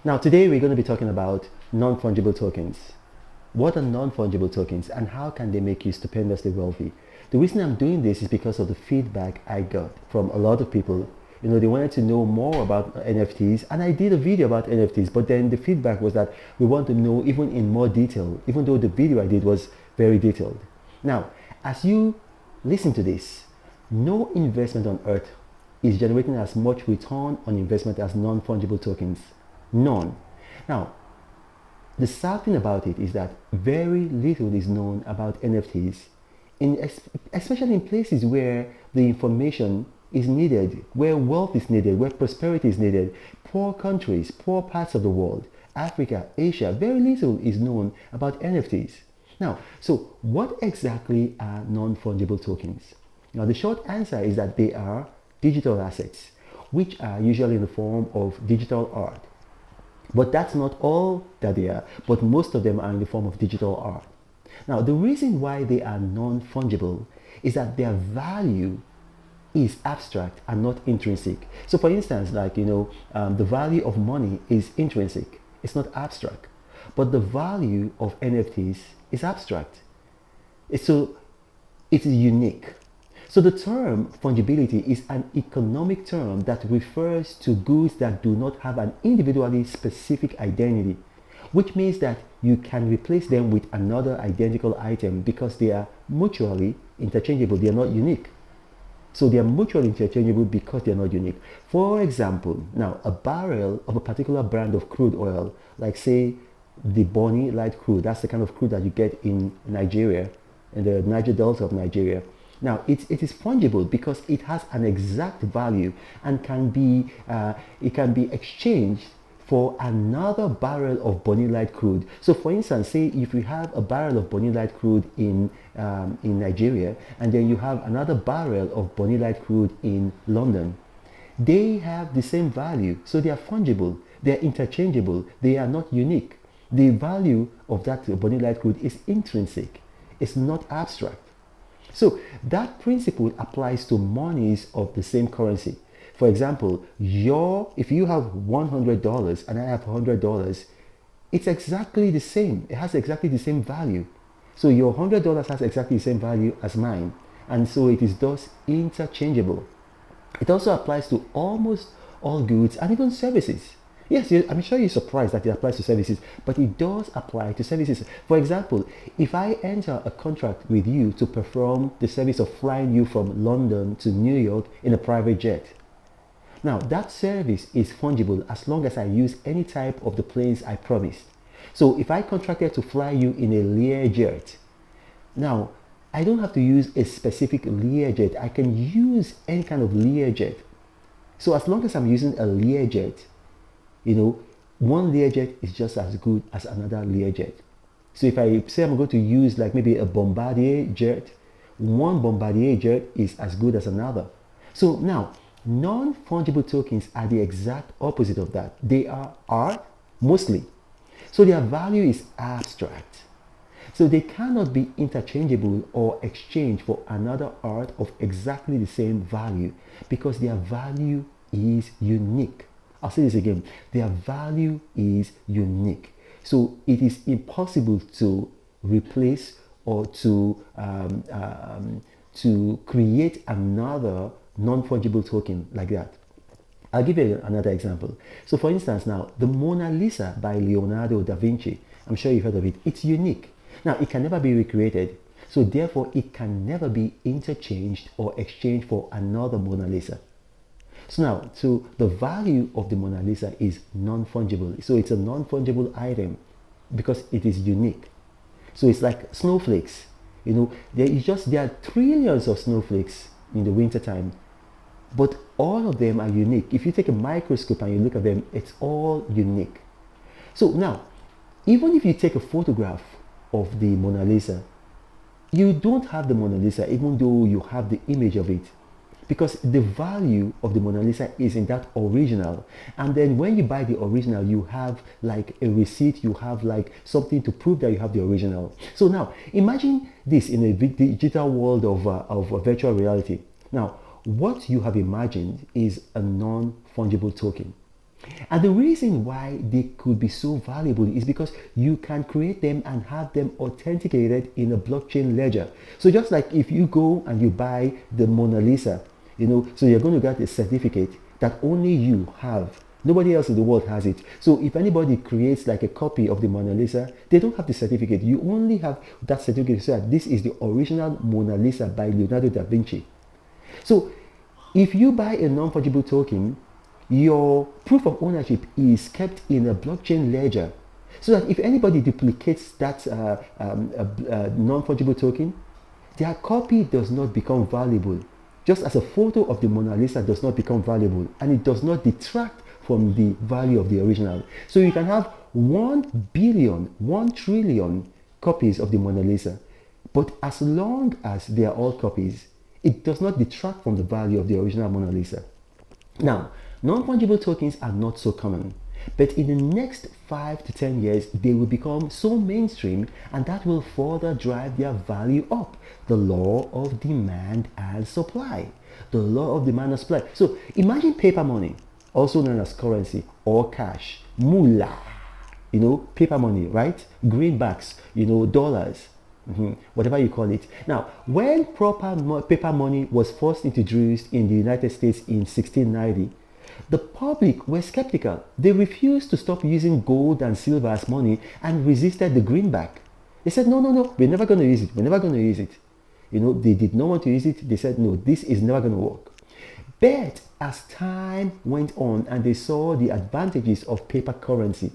Now, today we're going to be talking about non-fungible tokens. What are non-fungible tokens and how can they make you stupendously wealthy? The reason I'm doing this is because of the feedback I got from a lot of people. They wanted to know more about NFTs, and I did a video about NFTs, but then the feedback was that we want to know even in more detail, even though the video I did was very detailed. Now, as you listen to this, no investment on earth is generating as much return on investment as non-fungible tokens. None. Now, the sad thing about it is that very little is known about NFTs, especially in places where the information is needed, where wealth is needed, where prosperity is needed. Poor countries, poor parts of the world, Africa, Asia, very little is known about NFTs. Now, so what exactly are non-fungible tokens? Now, the short answer is that they are digital assets, which are usually in the form of digital art. But that's not all that they are, but most of them are in the form of digital art. Now, the reason why they are non-fungible is that their value is abstract and not intrinsic. So for instance, the value of money is intrinsic, it's not abstract. But the value of NFTs is abstract. So it is unique. So the term fungibility is an economic term that refers to goods that do not have an individually specific identity, which means that you can replace them with another identical item because they are mutually interchangeable. They are not unique. So they are mutually interchangeable because they are not unique. For example, now a barrel of a particular brand of crude oil, like say the Bonny light crude, that's the kind of crude that you get in Nigeria, in the Niger Delta of Nigeria. Now, it is fungible because it has an exact value and it can be exchanged for another barrel of Bonny light crude. So, for instance, say if you have a barrel of Bonny light crude in Nigeria, and then you have another barrel of Bonny light crude in London, they have the same value, so they are fungible, they are interchangeable, they are not unique. The value of that Bonny light crude is intrinsic, it's not abstract. So that principle applies to monies of the same currency. For example, if you have $100 and I have $100, it's exactly the same. It has exactly the same value. So your $100 has exactly the same value as mine, and so it is thus interchangeable. It also applies to almost all goods and even services. Yes, I'm sure you're surprised that it applies to services, but it does apply to services. For example, if I enter a contract with you to perform the service of flying you from London to New York in a private jet, now that service is fungible as long as I use any type of the planes I promised. So if I contracted to fly you in a Learjet, now I don't have to use a specific Learjet. I can use any kind of Learjet. So as long as I'm using a Learjet, one Learjet is just as good as another Learjet. So if I say I'm going to use like maybe a Bombardier jet, one Bombardier jet is as good as another. So now, non-fungible tokens are the exact opposite of that. They are art, mostly. So their value is abstract. So they cannot be interchangeable or exchanged for another art of exactly the same value because their value is unique. I'll say this again. Their value is unique. So it is impossible to replace or to create another non-fungible token like that. I'll give you another example. So for instance now, the Mona Lisa by Leonardo da Vinci, I'm sure you've heard of it. It's unique. Now, it can never be recreated. So therefore, it can never be interchanged or exchanged for another Mona Lisa. So the value of the Mona Lisa is non-fungible. So it's a non-fungible item because it is unique. So it's like snowflakes. There are trillions of snowflakes in the wintertime, but all of them are unique. If you take a microscope and you look at them, it's all unique. So now, even if you take a photograph of the Mona Lisa, you don't have the Mona Lisa even though you have the image of it, because the value of the Mona Lisa is in that original. And then when you buy the original, you have like a receipt, you have like something to prove that you have the original. So now imagine this in a digital world of virtual reality. Now what you have imagined is a non-fungible token. And the reason why they could be so valuable is because you can create them and have them authenticated in a blockchain ledger. So just like if you go and you buy the Mona Lisa, so you're going to get a certificate that only you have. Nobody else in the world has it. So if anybody creates like a copy of the Mona Lisa, they don't have the certificate. You only have that certificate to say that this is the original Mona Lisa by Leonardo da Vinci. So if you buy a non-fungible token, your proof of ownership is kept in a blockchain ledger, so that if anybody duplicates that non-fungible token, their copy does not become valuable, just as a photo of the Mona Lisa does not become valuable, and it does not detract from the value of the original. So you can have 1 billion, 1 trillion copies of the Mona Lisa, but as long as they are all copies, it does not detract from the value of the original Mona Lisa. Now, non-fungible tokens are not so common, but in the next 5 to 10 years, they will become so mainstream, and that will further drive their value up. The law of demand and supply. The law of demand and supply. So imagine paper money, also known as currency or cash, moolah, paper money, right? Greenbacks, dollars, whatever you call it. Now, when proper paper money was first introduced in the United States in 1690, the public were skeptical. They refused to stop using gold and silver as money and resisted the greenback. They said, no, we're never going to use it. We're never going to use it. They did not want to use it. They said, no, this is never going to work. But as time went on and they saw the advantages of paper currency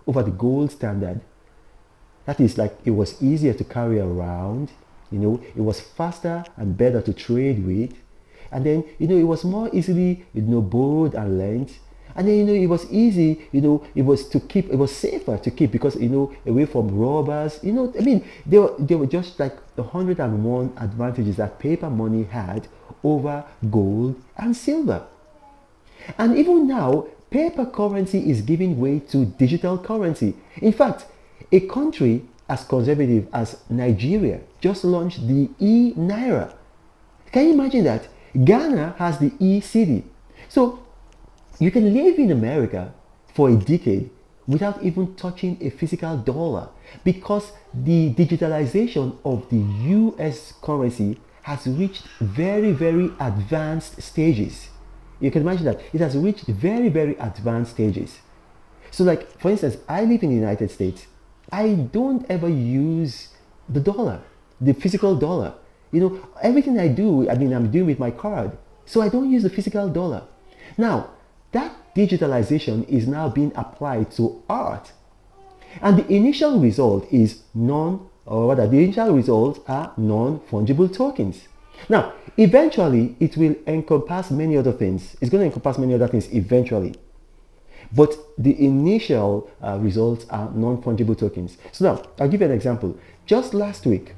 over the gold standard, that is, like, it was easier to carry around, it was faster and better to trade with. And then, it was more easily, borrowed and lent. And then, it was easy, it was to keep, it was safer to keep because, away from robbers, there were just like the 101 advantages that paper money had over gold and silver. And even now, paper currency is giving way to digital currency. In fact, a country as conservative as Nigeria just launched the e-Naira. Can you imagine that? Ghana has the e-Cedi. So you can live in America for a decade without even touching a physical dollar because the digitalization of the US currency has reached very, very advanced stages. You can imagine that it has reached very, very advanced stages. So like, for instance, I live in the United States. I don't ever use the dollar, the physical dollar. Everything I do, I'm doing with my card. So I don't use the physical dollar. Now, that digitalization is now being applied to art. And the initial result is the initial results are non-fungible tokens. Now, eventually, it will encompass many other things. It's going to encompass many other things eventually. But the initial results are non-fungible tokens. So now, I'll give you an example. Just last week,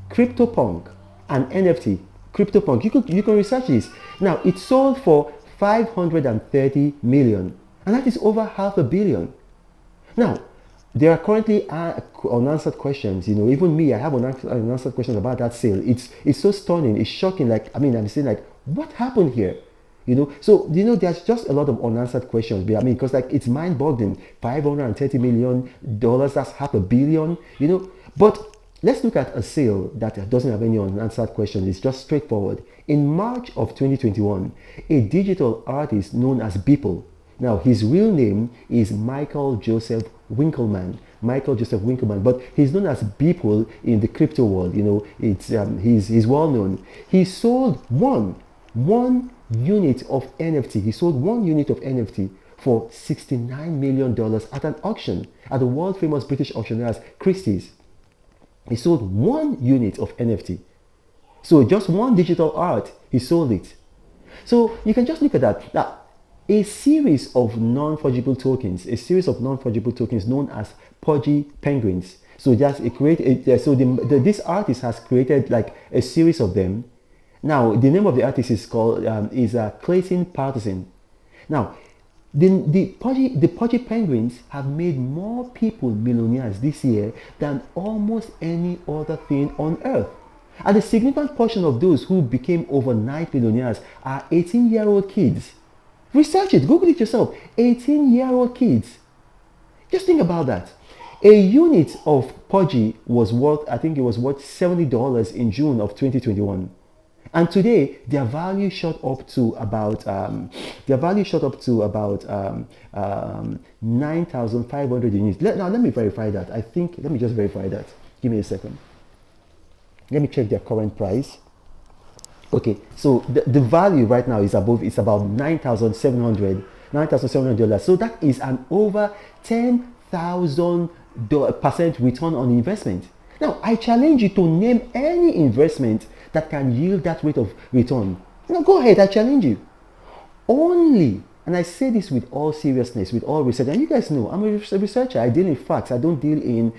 CryptoPunk, an NFT, CryptoPunk, you can research this. Now, it sold for 530 million, and that is over $500 million. Now, there are currently unanswered questions. Even me, I have unanswered questions about that sale. It's so stunning. It's shocking. I'm saying, like, what happened here? So there's just a lot of unanswered questions. Because it's mind-boggling. $530 million, that's $500 million. But let's look at a sale that doesn't have any unanswered questions. It's just straightforward. In March of 2021, a digital artist known as Beeple. Now, his real name is Michael Joseph Winkelmann. But he's known as Beeple in the crypto world. He's well known. He sold one unit of NFT. He sold 1 unit of NFT for $69 million at an auction at the world famous British auctioneers Christie's. He sold 1 unit of NFT. So just one digital art, he sold it. So you can just look at that. Now, a series of non-fungible tokens known as Pudgy Penguins. So this artist has created like a series of them. Now, the name of the artist is called Clayton Patterson. Now, the Pudgy Penguins have made more people millionaires this year than almost any other thing on earth. And a significant portion of those who became overnight millionaires are 18-year-old kids. Research it, Google it yourself. 18-year-old kids. Just think about that. A unit of Pudgy was worth, I think it was worth $70 in June of 2021. And today, their value shot up to about 9,500 units. Now, let me verify that. Let me just verify that. Give me a second. Let me check their current price. Okay, so the value right now is about $9,700. So that is an over 10,000% return on investment. Now, I challenge you to name any investment that can yield that rate of return. Now, go ahead, I challenge you. Only, and I say this with all seriousness, with all research, and you guys know I'm a researcher. I deal in facts. I don't deal in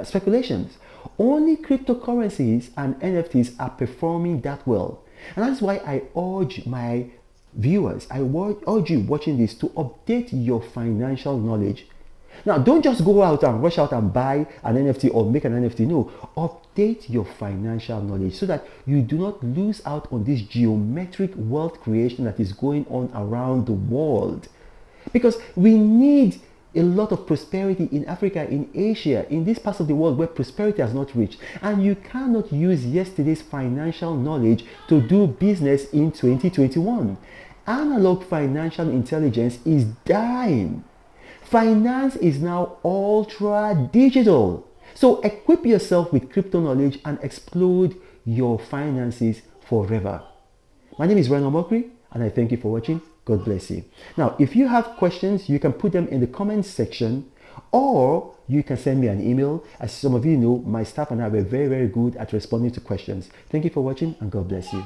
speculations. Only cryptocurrencies and NFTs are performing that well, and that's why I urge my viewers, I urge you watching this to update your financial knowledge. Now, don't just go out and rush out and buy an NFT or make an NFT. No, update your financial knowledge so that you do not lose out on this geometric wealth creation that is going on around the world. Because we need a lot of prosperity in Africa, in Asia, in this part of the world where prosperity has not reached. And you cannot use yesterday's financial knowledge to do business in 2021. Analog financial intelligence is dying. Finance is now ultra digital. So equip yourself with crypto knowledge and explode your finances forever. My name is Ryan Omokri, and I thank you for watching. God bless you. Now, if you have questions, you can put them in the comments section, or you can send me an email. As some of you know, my staff and I were very, very good at responding to questions. Thank you for watching, and God bless you.